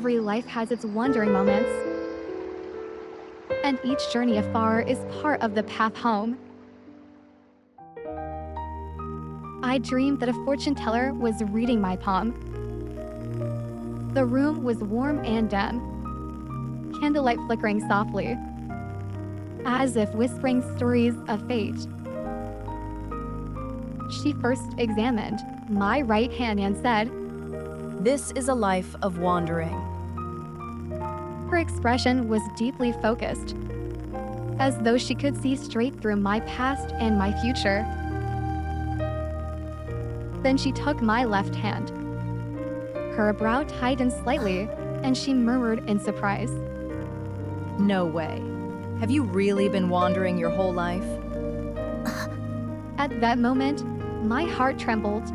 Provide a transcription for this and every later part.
Every life has its wandering moments, and each journey afar is part of the path home. I dreamed that a fortune teller was reading my palm. The room was warm and dim, candlelight flickering softly, as if whispering stories of fate. She first examined my right hand and said, "This is a life of wandering." her expression was deeply focused, as though she could see straight through my past and my future. Then she took my left hand. Her brow tightened slightly, and she murmured in surprise, No way. Have you really been wandering your whole life? At that moment, my heart trembled.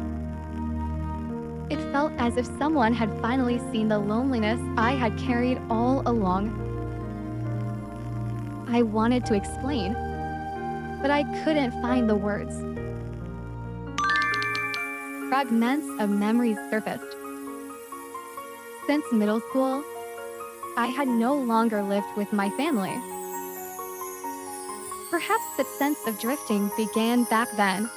It felt as if someone had finally seen the loneliness I had carried all along. I wanted to explain, but I couldn't find the words. Fragments of memories surfaced. Since middle school, I had no longer lived with my family. Perhaps the sense of drifting began back then.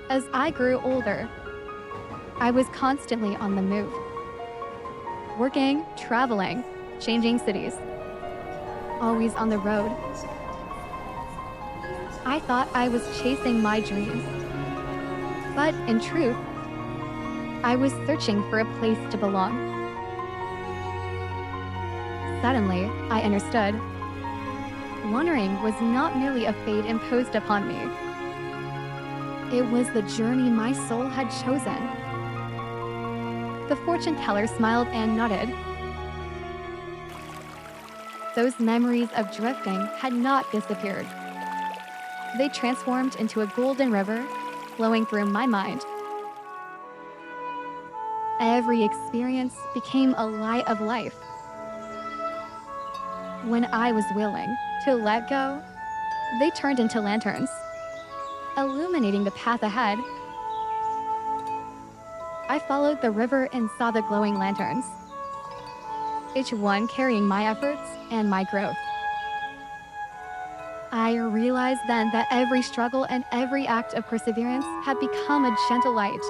As I grew older, I was constantly on the move. Working, traveling, changing cities. Always on the road. I thought I was chasing my dreams. But in truth, I was searching for a place to belong. Suddenly, I understood. Wandering was not merely a fate imposed upon me. It was the journey my soul had chosen. The fortune teller smiled and nodded. Those memories of drifting had not disappeared. They transformed into a golden river flowing through my mind. Every experience became a light of life. When I was willing to let go, they turned into lanterns, illuminating the path ahead. I followed the river and saw the glowing lanterns, each one carrying my efforts and my growth. I realized then that every struggle and every act of perseverance had become a gentle light.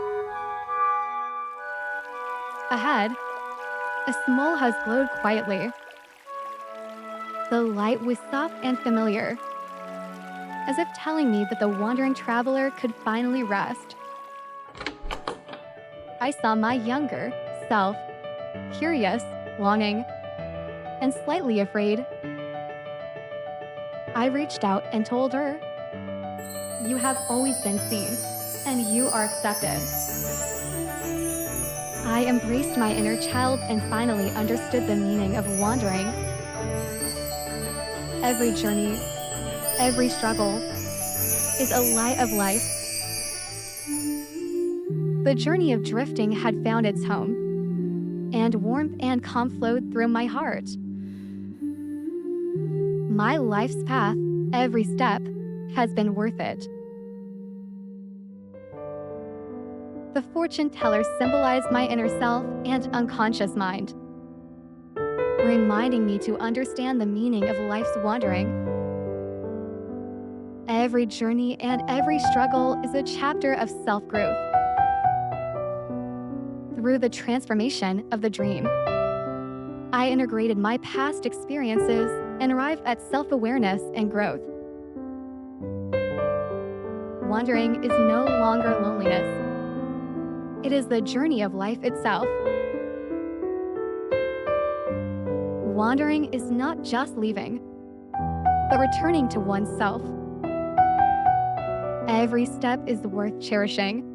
Ahead, a small house glowed quietly. The light was soft and familiar, as if telling me that the wandering traveler could finally rest. I saw my younger self, curious, longing, and slightly afraid. I reached out and told her, "You have always been seen, and you are accepted." I embraced my inner child and finally understood the meaning of wandering. Every journey, every struggle, is a light of life. The journey of drifting had found its home, and warmth and calm flowed through my heart. My life's path, every step, has been worth it. The fortune teller symbolized my inner self and unconscious mind, reminding me to understand the meaning of life's wandering. Every journey and every struggle is a chapter of self-growth. Through the transformation of the dream, I integrated my past experiences and arrived at self-awareness and growth. Wandering is no longer loneliness. It is the journey of life itself. Wandering is not just leaving, but returning to oneself. Every step is worth cherishing.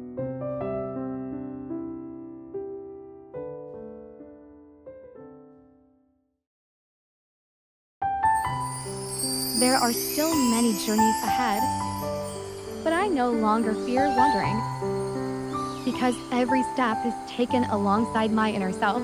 There are still many journeys ahead, but I no longer fear wandering, because every step is taken alongside my inner self.